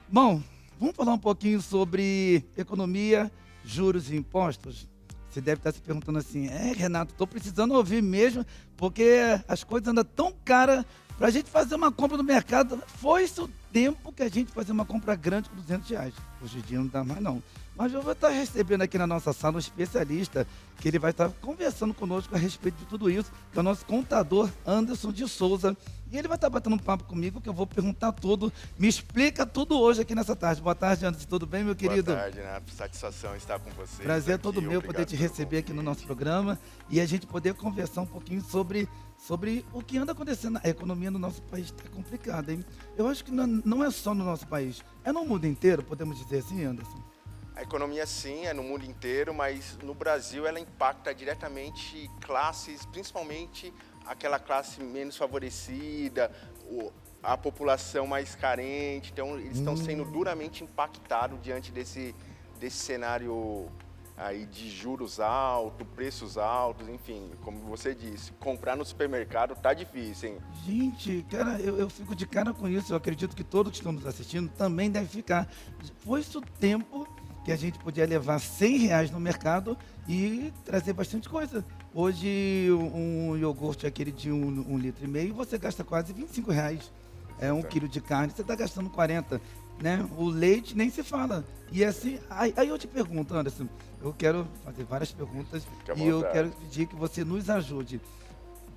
Bom, vamos falar um pouquinho sobre economia, juros e impostos? Você deve estar se perguntando assim, Renato, estou precisando ouvir mesmo, porque as coisas andam tão caras para a gente fazer uma compra no mercado. Foi-se o tempo que a gente fazia uma compra grande com R$ 200. Hoje em dia não dá mais não. Mas eu vou estar recebendo aqui na nossa sala um especialista, que ele vai estar conversando conosco a respeito de tudo isso, que é o nosso contador Anderson de Souza. E ele vai estar batendo um papo comigo, que eu vou perguntar tudo. Me explica tudo hoje aqui nessa tarde. Boa tarde, Anderson. Tudo bem, meu Boa querido? tarde, Renato. Satisfação estar com vocês Prazer é todo aqui. meu poder Obrigado te pelo receber aqui no convite. nosso programa e a gente poder conversar um pouquinho sobre o que anda acontecendo. A economia no nosso país está complicada, hein? Eu acho que não é só no nosso país, é no mundo inteiro, podemos dizer assim, Anderson? A economia, sim, é no mundo inteiro, mas no Brasil ela impacta diretamente classes, principalmente aquela classe menos favorecida, a população mais carente. Então, eles estão sendo duramente impactados diante desse cenário aí de juros altos, preços altos, enfim, como você disse, comprar no supermercado tá difícil, hein? Gente, cara, eu fico de cara com isso. Eu acredito que todos que estão nos assistindo também devem ficar. Foi-se o tempo que a gente podia levar R$ 100 no mercado e trazer bastante coisa. Hoje, um iogurte aquele de um litro e meio, você gasta quase R$ 25. É 1 quilo de carne, você está gastando 40, né? O leite nem se fala. E assim, aí eu te pergunto, Anderson, eu quero fazer várias perguntas Fique à e eu vontade. quero pedir que você nos ajude.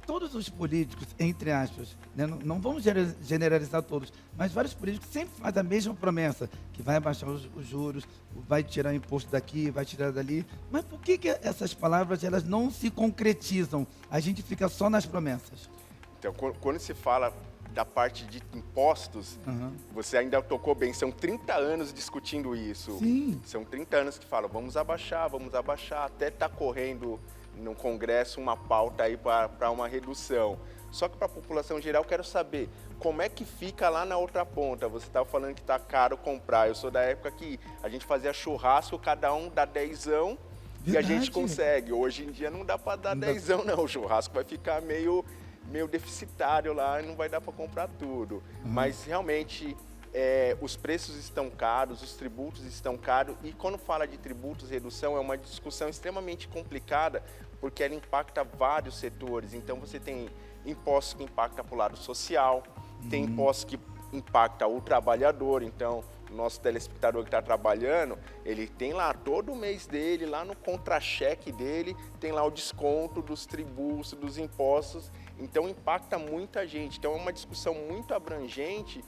Todos os políticos, entre aspas, né, não vamos generalizar todos, mas vários políticos sempre fazem a mesma promessa, que vai abaixar os juros, vai tirar imposto daqui, vai tirar dali. Mas por que essas palavras elas não se concretizam? A gente fica só nas promessas. Então, quando se fala da parte de impostos, Aham. você ainda tocou bem, são 30 anos discutindo isso. Sim. São 30 anos que falam, vamos abaixar, até está correndo no Congresso uma pauta aí para uma redução. Só que para a população geral, eu quero saber como é que fica lá na outra ponta. Você estava falando que está caro comprar. Eu sou da época que a gente fazia churrasco, cada um dá dezão e a gente Verdade. consegue. Hoje em dia não dá para dar Não dá- dezão, não. O churrasco vai ficar meio deficitário lá e não vai dar para comprar tudo. Aham. Mas realmente os preços estão caros, os tributos estão caros e quando fala de tributos, redução, é uma discussão extremamente complicada porque ela impacta vários setores. Então você tem impostos que impactam para o lado social, tem impostos que impactam o trabalhador, então o nosso telespectador que está trabalhando, ele tem lá todo o mês dele, lá no contra-cheque dele, tem lá o desconto dos tributos, dos impostos, então impacta muita gente. Então é uma discussão muito abrangente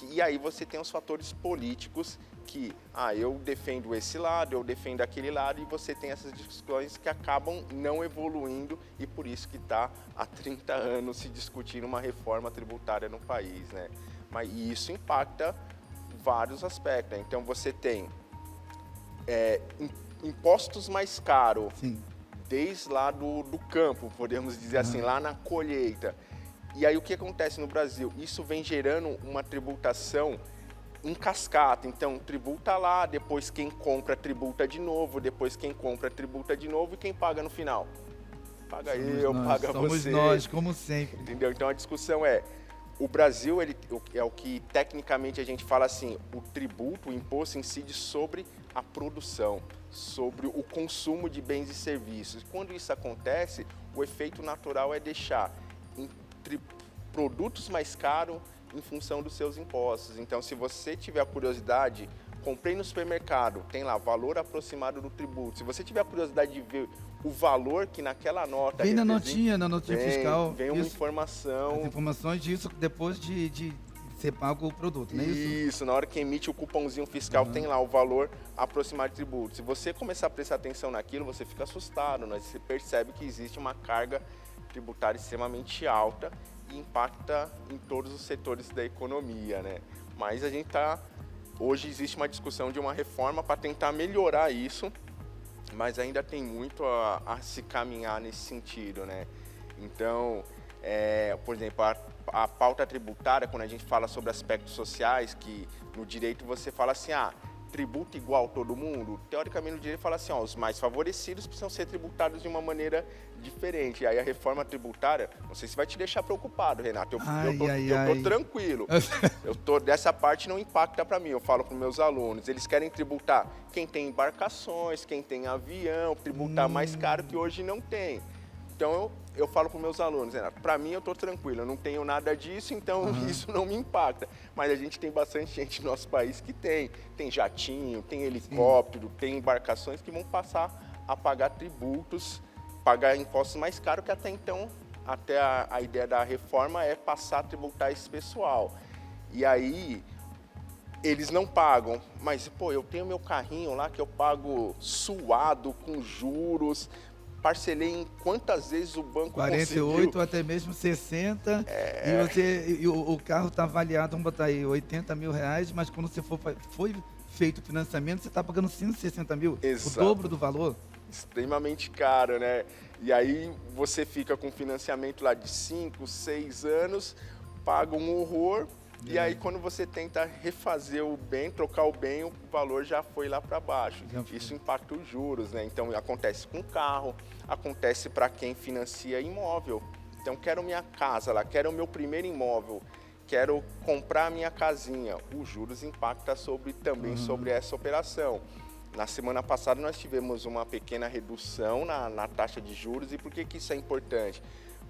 e aí você tem os fatores políticos que, eu defendo esse lado, eu defendo aquele lado, e você tem essas discussões que acabam não evoluindo e por isso que está há 30 anos se discutindo uma reforma tributária no país, né? E isso impacta vários aspectos, né? Então você tem impostos mais caros, Sim. desde lá do campo, podemos dizer assim, lá na colheita. E aí o que acontece no Brasil? Isso vem gerando uma tributação em cascata. Então, tributa lá, depois quem compra tributa de novo, depois quem compra tributa de novo e quem paga no final? Paga eu, paga Somos você. nós, como sempre. Entendeu? Então a discussão é, o Brasil é o que tecnicamente a gente fala assim, o tributo, o imposto incide sobre a produção, sobre o consumo de bens e serviços. Quando isso acontece, o efeito natural é deixar produtos mais caros em função dos seus impostos. Então, se você tiver a curiosidade, comprei no supermercado, tem lá valor aproximado do tributo. Se você tiver a curiosidade de ver o valor que naquela nota Vem representa, na notinha fiscal. vem uma Isso, as informação. informações disso depois de ser pago o produto, não é isso? Isso, na hora que emite o cupomzinho fiscal, tem lá o valor aproximado de tributo. Se você começar a prestar atenção naquilo, você fica assustado, né? Você percebe que existe uma carga tributária extremamente alta e impacta em todos os setores da economia, né? Mas hoje existe uma discussão de uma reforma para tentar melhorar isso, mas ainda tem muito a se caminhar nesse sentido, né? Então, por exemplo, a pauta tributária, quando a gente fala sobre aspectos sociais, que no direito você fala assim, tributa igual todo mundo? Teoricamente, o direito fala assim, ó, os mais favorecidos precisam ser tributados de uma maneira diferente. E aí a reforma tributária, não sei se vai te deixar preocupado, Renato. Eu tô tranquilo. Dessa parte não impacta para mim. Eu falo para meus alunos, eles querem tributar quem tem embarcações, quem tem avião, tributar mais caro que hoje não tem. Então, eu falo para os meus alunos, Renato, para mim eu estou tranquilo, eu não tenho nada disso, então isso não me impacta. Mas a gente tem bastante gente no nosso país que tem jatinho, tem helicóptero, tem embarcações que vão passar a pagar tributos, pagar impostos mais caros, que até então, até a ideia da reforma é passar a tributar esse pessoal. E aí, eles não pagam, mas, pô, eu tenho meu carrinho lá que eu pago suado, com juros, parcelei em quantas vezes o banco 48 conseguiu. até mesmo 60, e o carro está avaliado, vamos botar aí, 80 mil reais, mas quando você foi feito o financiamento, você está pagando 160 mil, Exato. O dobro do valor. Extremamente caro, né? E aí você fica com financiamento lá de 5, 6 anos, paga um horror, e aí quando você tenta refazer o bem, trocar o bem, o valor já foi lá para baixo. Isso impacta os juros, né? Então acontece com carro, acontece para quem financia imóvel. Então quero minha casa lá, quero o meu primeiro imóvel, quero comprar minha casinha. Os juros impactam também sobre essa operação. Na semana passada nós tivemos uma pequena redução na taxa de juros. E por que isso é importante?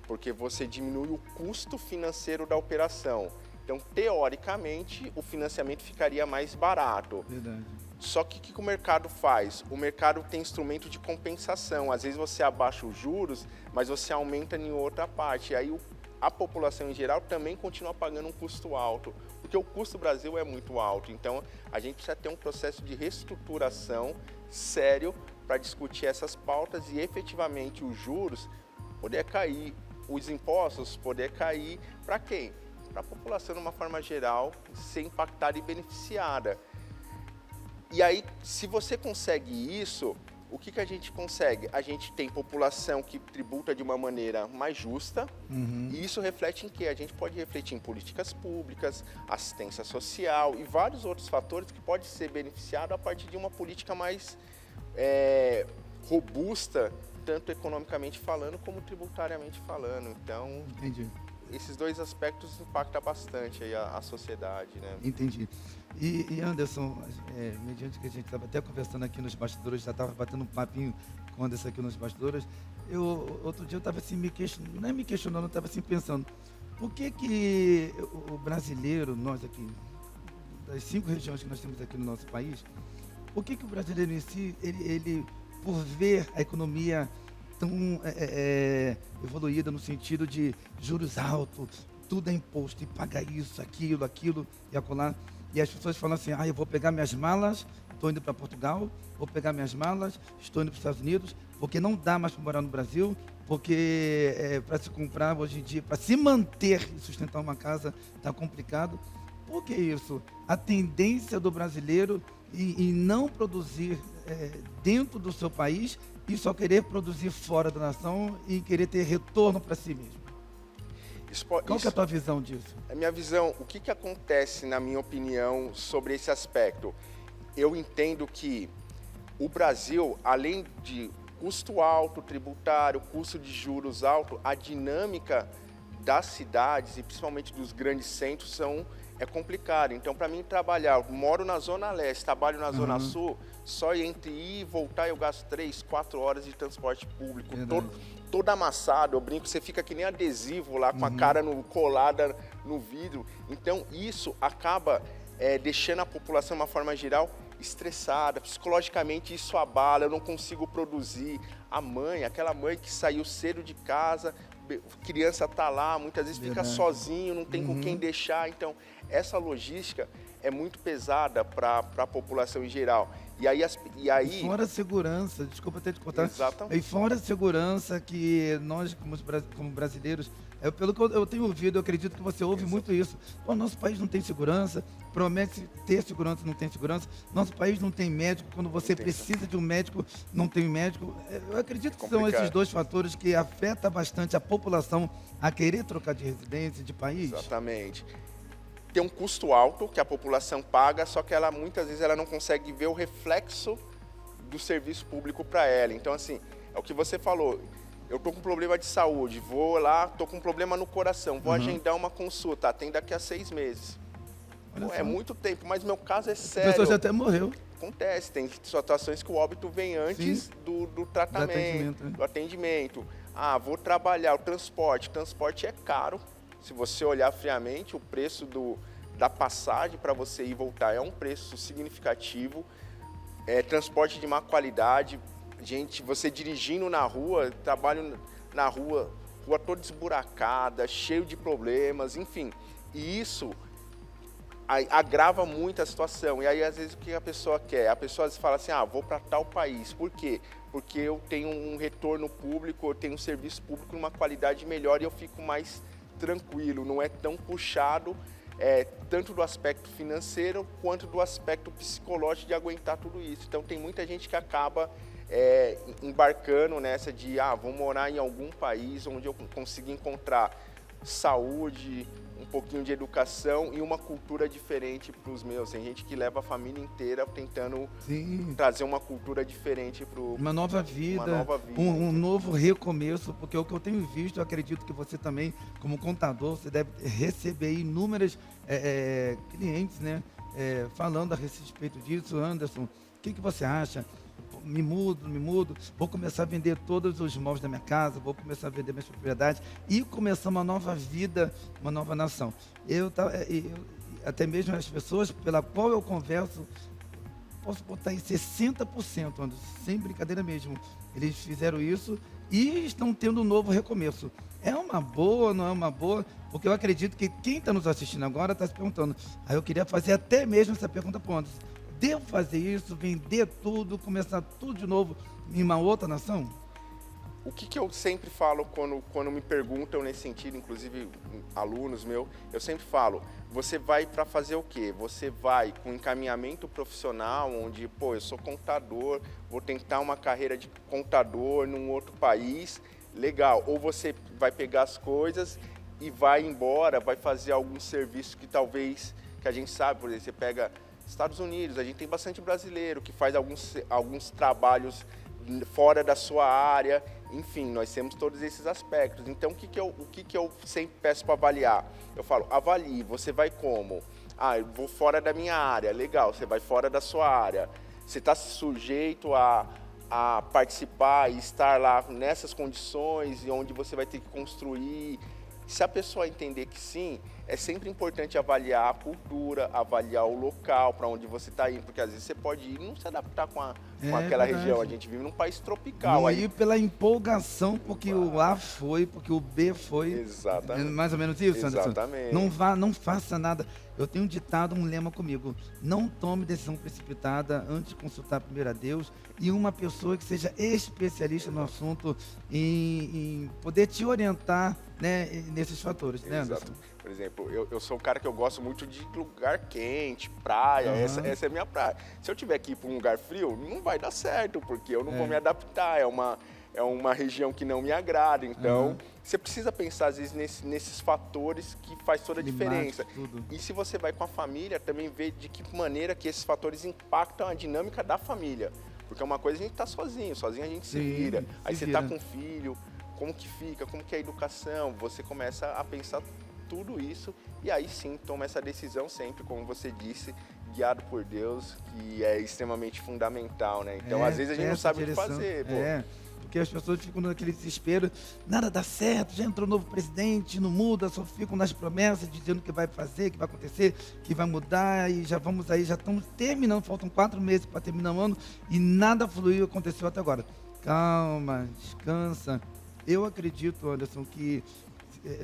Porque você diminui o custo financeiro da operação. Então, teoricamente, o financiamento ficaria mais barato. Verdade. Só que o que o mercado faz? O mercado tem instrumento de compensação. Às vezes você abaixa os juros, mas você aumenta em outra parte. E aí a população em geral também continua pagando um custo alto, porque o custo do Brasil é muito alto. Então, a gente precisa ter um processo de reestruturação sério para discutir essas pautas e efetivamente os juros poder cair, os impostos poder cair para quem? Para a população de uma forma geral ser impactada e beneficiada. E aí, se você consegue isso, o que a gente consegue? A gente tem população que tributa de uma maneira mais justa, e isso reflete em quê? A gente pode refletir em políticas públicas, assistência social e vários outros fatores que podem ser beneficiados a partir de uma política mais robusta, tanto economicamente falando como tributariamente falando. Então, Entendi. Esses dois aspectos impactam bastante aí a sociedade, né? Entendi. E Anderson, mediante que a gente estava até conversando aqui nos bastidores, já estava batendo um papinho com o Anderson aqui nos bastidores, outro dia eu estava assim, não é me questionando, eu estava assim pensando, por que o brasileiro, nós aqui, das 5 regiões que nós temos aqui no nosso país, por que o brasileiro em si, ele por ver a economia tão evoluída no sentido de juros altos, tudo é imposto, e paga isso, aquilo e acolá. E as pessoas falam assim, eu vou pegar minhas malas, estou indo para Portugal, vou pegar minhas malas, estou indo para os Estados Unidos, porque não dá mais para morar no Brasil, porque para se comprar hoje em dia, para se manter e sustentar uma casa, está complicado. Por que isso? A tendência do brasileiro em não produzir dentro do seu país e só querer produzir fora da nação e querer ter retorno para si mesmo. Qual que é a tua visão disso? A minha visão, o que acontece, na minha opinião, sobre esse aspecto? Eu entendo que o Brasil, além de custo alto, tributário, custo de juros alto, a dinâmica das cidades e principalmente dos grandes centros é complicado. Então, para mim trabalhar, eu moro na Zona Leste, trabalho na Zona Sul, só entre ir e voltar eu gasto 3, 4 horas de transporte público, todo amassado, eu brinco, você fica que nem adesivo lá, com a cara colada no vidro. Então, isso acaba deixando a população, de uma forma geral, estressada, psicologicamente isso abala, eu não consigo produzir. Aquela mãe que saiu cedo de casa, criança está lá, muitas vezes fica sozinho, não tem com quem deixar. Então, essa logística é muito pesada para a população em geral. E aí... Fora a segurança, desculpa até te cortar. Exatamente. E fora a segurança que nós, como brasileiros, pelo que eu tenho ouvido, eu acredito que você ouve muito isso. Nosso país não tem segurança, promete ter segurança, não tem segurança. Nosso país não tem médico, quando você precisa de um médico, não tem médico. Eu acredito que são esses dois fatores que afetam bastante a população a querer trocar de residência, de país. Exatamente. tem um custo alto que a população paga, só que ela muitas vezes ela não consegue ver o reflexo do serviço público para ela. Então, assim, é o que você falou. Eu tô com problema de saúde, vou lá, tô com problema no coração, vou agendar uma consulta, tem daqui a 6 meses. Pô, é muito tempo, mas meu caso é A sério. pessoa já até morreu. Acontece, tem situações que o óbito vem antes do tratamento, do atendimento. Ah, vou trabalhar, o transporte é caro. Se você olhar friamente, o preço da passagem para você ir e voltar é um preço significativo. Transporte de má qualidade, gente, você dirigindo na rua, trabalho na rua toda esburacada, cheio de problemas, enfim. E isso agrava muito a situação. E aí, às vezes, o que a pessoa quer? A pessoa às vezes fala assim, vou para tal país. Por quê? Porque eu tenho um retorno público, eu tenho um serviço público numa qualidade melhor e eu fico mais tranquilo, não é tão puxado, tanto do aspecto financeiro quanto do aspecto psicológico de aguentar tudo isso. Então, tem muita gente que acaba embarcando nessa de, vou morar em algum país onde eu consiga encontrar saúde, um pouquinho de educação e uma cultura diferente para os meus. Tem gente que leva a família inteira tentando trazer uma cultura diferente para uma nova vida, um novo recomeço, porque o que eu tenho visto, eu acredito que você também, como contador, você deve receber inúmeros clientes, né, falando a respeito disso. Anderson, o que você acha? Me mudo, vou começar a vender todos os imóveis da minha casa, vou começar a vender minhas propriedades e começar uma nova vida, uma nova nação. Até mesmo as pessoas pela qual eu converso, posso botar em 60%, Anderson, sem brincadeira mesmo. Eles fizeram isso e estão tendo um novo recomeço. É uma boa, não é uma boa? Porque eu acredito que quem está nos assistindo agora está se perguntando. Aí eu queria fazer até mesmo essa pergunta para o Anderson. Devo fazer isso, vender tudo, começar tudo de novo em uma outra nação? O que eu sempre falo quando me perguntam nesse sentido, inclusive alunos meus, eu sempre falo, você vai para fazer o quê? Você vai com encaminhamento profissional, onde, eu sou contador, vou tentar uma carreira de contador num outro país, legal. Ou você vai pegar as coisas e vai embora, vai fazer algum serviço que talvez, que a gente sabe, por exemplo, você pega Estados Unidos, a gente tem bastante brasileiro que faz alguns trabalhos fora da sua área, enfim, nós temos todos esses aspectos. Então, o que eu sempre peço para avaliar? Eu falo, avalie, você vai como? Eu vou fora da minha área, legal, você vai fora da sua área. Você está sujeito a participar e estar lá nessas condições e onde você vai ter que construir. Se a pessoa entender que sim, é sempre importante avaliar a cultura, avaliar o local para onde você está indo, porque às vezes você pode ir e não se adaptar com aquela região. A gente vive num país tropical. Não ir pela empolgação, porque o A foi, porque o B foi. Exatamente. É mais ou menos isso, Anderson? Exatamente. Não faça nada. Eu tenho um ditado, um lema comigo. Não tome decisão precipitada antes de consultar primeiro a Deus e uma pessoa que seja especialista no assunto em poder te orientar, né, nesses fatores, né, Anderson? Exato. Por exemplo, eu sou um cara que eu gosto muito de lugar quente, praia, essa é a minha praia. Se eu tiver que ir para um lugar frio, não vai dar certo, porque eu não vou me adaptar, é uma região que não me agrada. Então, você precisa pensar, às vezes, nesses fatores que faz toda a diferença. Tudo. E se você vai com a família, também ver de que maneira que esses fatores impactam a dinâmica da família. Porque é uma coisa a gente tá sozinho a gente se vira. Aí você tá com filho, como que fica, como que é a educação, você começa a pensar tudo isso e aí sim toma essa decisão sempre, como você disse, guiado por Deus, que é extremamente fundamental, né? Então, às vezes a gente não sabe o que fazer, porque as pessoas ficam naquele desespero, nada dá certo, já entrou novo presidente, não muda, só ficam nas promessas, dizendo que vai fazer, que vai acontecer, que vai mudar, e já estamos terminando, faltam 4 meses para terminar o ano, e nada fluiu, aconteceu até agora. Calma, descansa. Eu acredito, Anderson, que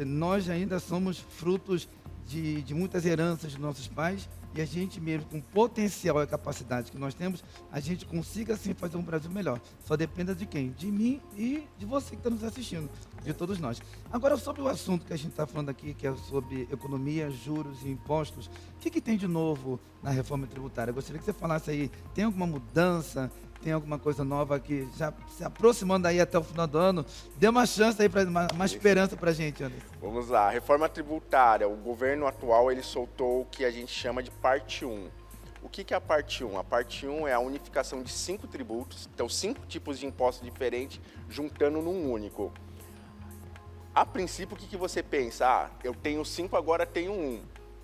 nós ainda somos frutos de muitas heranças dos nossos pais e a gente mesmo, com o potencial e a capacidade que nós temos, a gente consiga sim fazer um Brasil melhor. Só dependa de quem? De mim e de você que está nos assistindo, de todos nós. Agora, sobre o assunto que a gente está falando aqui, que é sobre economia, juros e impostos, o que tem de novo na reforma tributária? Eu gostaria que você falasse aí, tem alguma mudança? Tem alguma coisa nova que já se aproximando aí até o final do ano? Dê uma chance aí, uma esperança para a gente, Anderson. Vamos lá, reforma tributária. O governo atual ele soltou o que a gente chama de parte 1. O que é a parte 1? A parte 1 é a unificação de 5 tributos, então 5 tipos de impostos diferentes, juntando num único. A princípio, o que você pensa? Ah, eu tenho 5, agora tenho 1.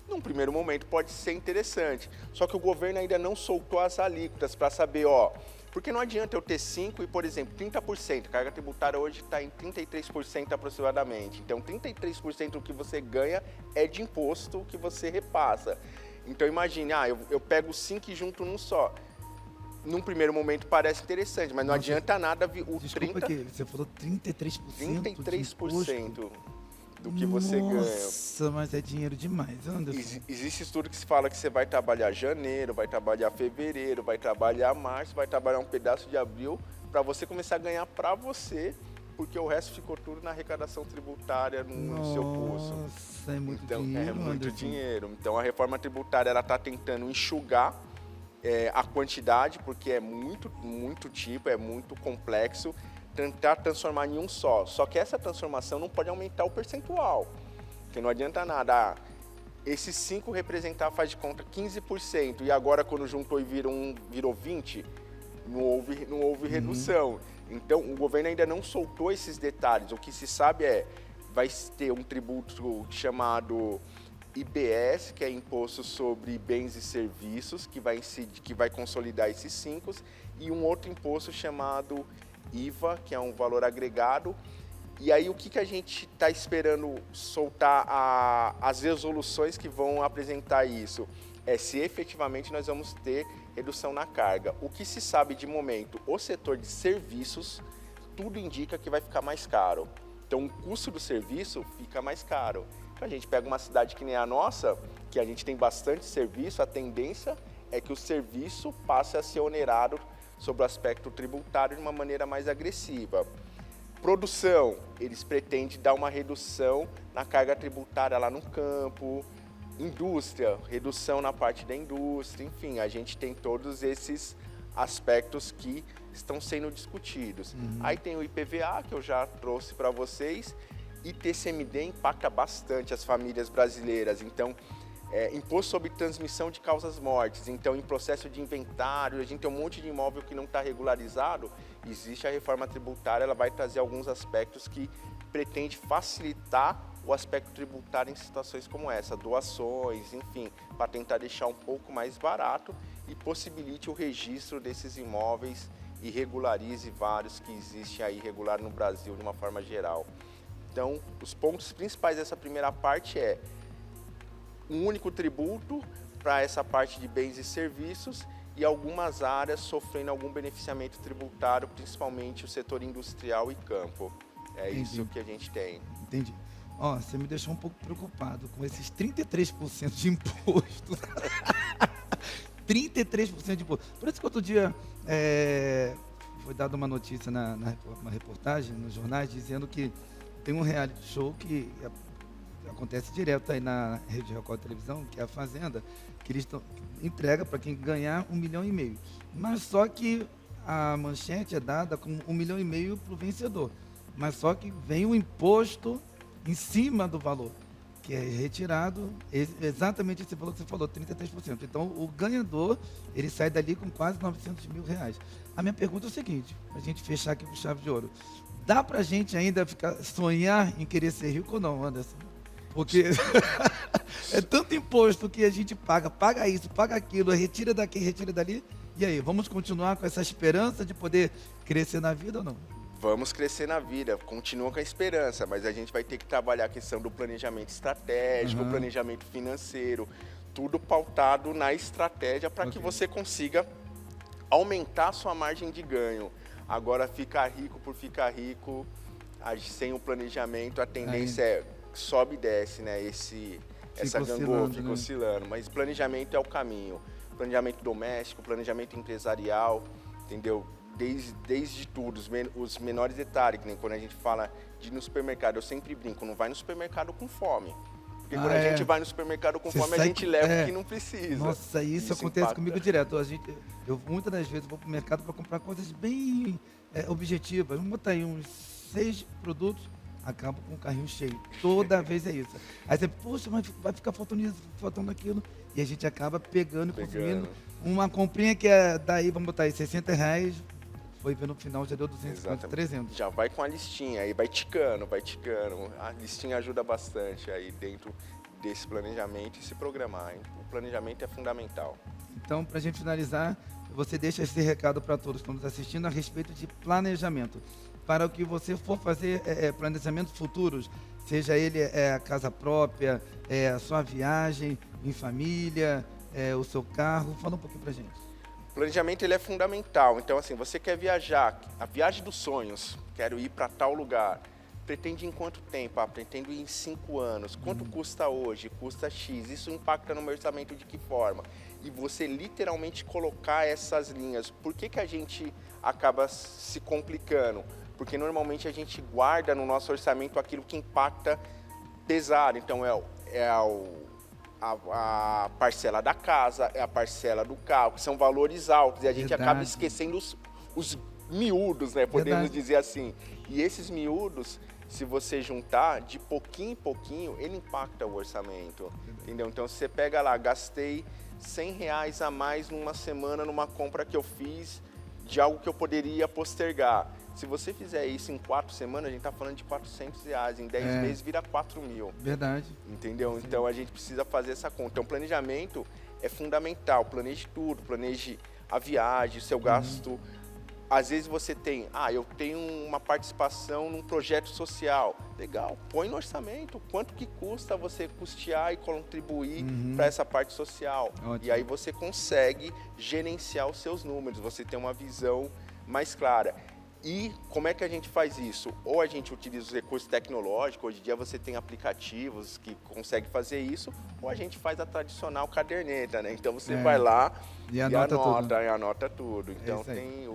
Num primeiro momento pode ser interessante, só que o governo ainda não soltou as alíquotas para saber, porque não adianta eu ter 5 e, por exemplo, 30%, a carga tributária hoje está em 33% aproximadamente, então 33% do que você ganha é de imposto que você repassa. Então imagine, eu pego 5 e junto num só. Num primeiro momento parece interessante, mas não adianta nada o Desculpa 30%. que você falou 33%. 33% do que você ganha. Nossa, mas é dinheiro demais, Anderson. Existe estudo que se fala que você vai trabalhar janeiro, vai trabalhar fevereiro, vai trabalhar março, vai trabalhar um pedaço de abril, para você começar a ganhar para você, porque o resto ficou tudo na arrecadação tributária no seu bolso. Nossa, é muito Então, dinheiro, é muito Anderson. dinheiro. Então, a reforma tributária ela está tentando enxugar a quantidade, porque é muito tipo, é muito complexo, tentar transformar em um só. Só que essa transformação não pode aumentar o percentual, porque não adianta nada. Esses 5 representar, faz de conta, 15%, e agora quando juntou e virou 20%, não houve redução. Então, o governo ainda não soltou esses detalhes. O que se sabe vai ter um tributo chamado IBS, que é Imposto sobre Bens e Serviços, que vai consolidar esses 5, e um outro imposto chamado IVA, que é um valor agregado. E aí o que a gente está esperando soltar as resoluções que vão apresentar isso? Se efetivamente nós vamos ter redução na carga. O que se sabe de momento, o setor de serviços, tudo indica que vai ficar mais caro. Então o custo do serviço fica mais caro. A gente pega uma cidade que nem a nossa, que a gente tem bastante serviço, a tendência é que o serviço passe a ser onerado sobre o aspecto tributário de uma maneira mais agressiva. Produção, eles pretendem dar uma redução na carga tributária lá no campo. Indústria, redução na parte da indústria, enfim, a gente tem todos esses aspectos que estão sendo discutidos. Aí tem o IPVA, que eu já trouxe para vocês, e TCMD impacta bastante as famílias brasileiras. Então, imposto sobre transmissão de causas mortes. Então, em processo de inventário, a gente tem um monte de imóvel que não está regularizado. Existe a reforma tributária, ela vai trazer alguns aspectos que pretende facilitar o aspecto tributário em situações como essa, doações, enfim, para tentar deixar um pouco mais barato e possibilite o registro desses imóveis e regularize vários que existem aí irregular no Brasil de uma forma geral. Então, os pontos principais dessa primeira parte um único tributo para essa parte de bens e serviços e algumas áreas sofrendo algum beneficiamento tributário, principalmente o setor industrial e campo. É Entendi. Isso que a gente tem. Entendi. Você me deixou um pouco preocupado com esses 33% de imposto. 33% de imposto. Por isso que outro dia foi dada uma notícia uma reportagem nos jornais dizendo que tem um reality show que acontece direto aí na Rede Record Televisão, que é a Fazenda, que eles entrega para quem ganhar 1,5 milhão. Mas só que a manchete é dada com 1,5 milhão para o vencedor. Mas só que vem o imposto em cima do valor, que é retirado, exatamente esse valor que você falou, 33%. Então, o ganhador, ele sai dali com quase 900 mil reais. A minha pergunta é o seguinte, a gente fechar aqui com chave de ouro. Dá pra gente ainda sonhar em querer ser rico ou não, Anderson? Porque é tanto imposto que a gente paga isso, paga aquilo, retira daqui, retira dali. E aí, vamos continuar com essa esperança de poder crescer na vida ou não? Vamos crescer na vida, continua com a esperança, mas a gente vai ter que trabalhar a questão do planejamento estratégico, planejamento financeiro, tudo pautado na estratégia para que você consiga aumentar a sua margem de ganho. Agora, ficar rico por ficar rico, sem o planejamento, a tendência sobe e desce, né? essa Fica gangorra, oscilando, fica né? oscilando. Mas planejamento é o caminho. Planejamento doméstico, planejamento empresarial, entendeu? Desde tudo, os menores detalhes, que nem quando a gente fala de ir no supermercado, eu sempre brinco, não vai no supermercado com fome. Porque quando a gente vai no supermercado com Você fome, a sai gente com- leva é. o que não precisa. Nossa, isso acontece impacta. comigo direto. Eu muitas das vezes vou pro mercado para comprar coisas bem objetivas. Vamos botar aí uns 6 produtos, acabo com o carrinho cheio. Toda vez é isso. Aí você, poxa, mas vai ficar faltando isso, faltando aquilo. E a gente acaba pegando e consumindo uma comprinha que é daí, vamos botar aí, R$60, foi ver no final, já deu 250, 300. Já vai com a listinha, aí vai ticando, vai ticando. A listinha ajuda bastante aí dentro desse planejamento e se programar, hein? O planejamento é fundamental. Então, para a gente finalizar, você deixa esse recado para todos que estão nos assistindo a respeito de planejamento. Para o que você for fazer planejamentos futuros, seja ele a casa própria, a sua viagem em família, o seu carro, fala um pouquinho para a gente. O planejamento ele é fundamental. Então, assim, você quer viajar, a viagem dos sonhos, quero ir para tal lugar. Pretende em quanto tempo? Pretendo ir em 5 anos. Quanto custa hoje? Custa X. Isso impacta no meu orçamento de que forma? E você literalmente colocar essas linhas. Por que a gente acaba se complicando? Porque normalmente a gente guarda no nosso orçamento aquilo que impacta pesado. Então a parcela da casa, é a parcela do carro, que são valores altos. E a gente acaba esquecendo os miúdos, né? Podemos dizer assim. E esses miúdos, se você juntar de pouquinho em pouquinho, ele impacta o orçamento, entendeu? Então, se você pega lá, gastei R$100 a mais numa semana numa compra que eu fiz de algo que eu poderia postergar. Se você fizer isso em 4 semanas, a gente está falando de R$400. Em 10 meses vira 4.000. Verdade. Entendeu? Sim. Então, a gente precisa fazer essa conta. Então, planejamento é fundamental. Planeje tudo, planeje a viagem, o seu gasto. Às vezes você tem, eu tenho uma participação num projeto social. Legal, põe no orçamento. Quanto que custa você custear e contribuir para essa parte social? Ótimo. E aí você consegue gerenciar os seus números, você tem uma visão mais clara. E como é que a gente faz isso? Ou a gente utiliza os recursos tecnológicos, hoje em dia você tem aplicativos que conseguem fazer isso, ou a gente faz a tradicional caderneta, né? Então você vai lá e anota tudo. Então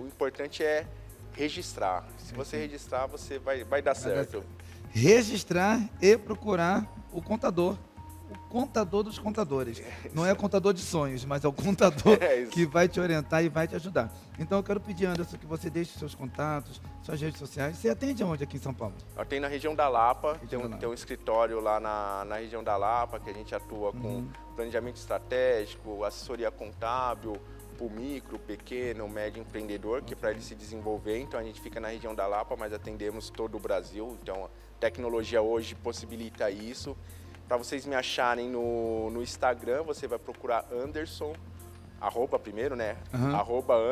o importante é registrar. Se você registrar, você vai dar certo. Registrar e procurar o contador dos contadores. Não é o contador de sonhos, mas é o contador que vai te orientar e vai te ajudar. Então eu quero pedir, Anderson, que você deixe seus contatos, suas redes sociais. Você atende aonde aqui em São Paulo? Eu tenho na região da Lapa, tem um escritório lá na região da Lapa, que a gente atua com planejamento estratégico, assessoria contábil, para o micro, pequeno, médio empreendedor, que para ele se desenvolver. Então a gente fica na região da Lapa, mas atendemos todo o Brasil. Então a tecnologia hoje possibilita isso. Para vocês me acharem no Instagram, você vai procurar Anderson, primeiro, né?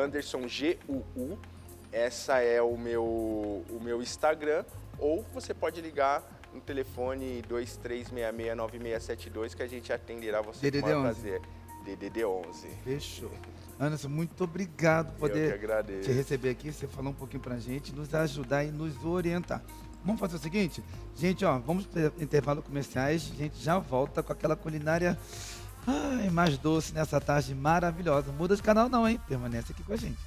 @Anderson GUU. Essa é o meu Instagram. Ou você pode ligar no telefone 23669672 que a gente atenderá você com o prazer. DDD 11. Fechou. Anderson, muito obrigado por poder te receber aqui, você falar um pouquinho pra gente, nos ajudar e nos orientar. Vamos fazer o seguinte, gente, vamos para intervalo comerciais, a gente já volta com aquela culinária mais doce nessa tarde maravilhosa. Muda de canal não, hein? Permanece aqui com a gente.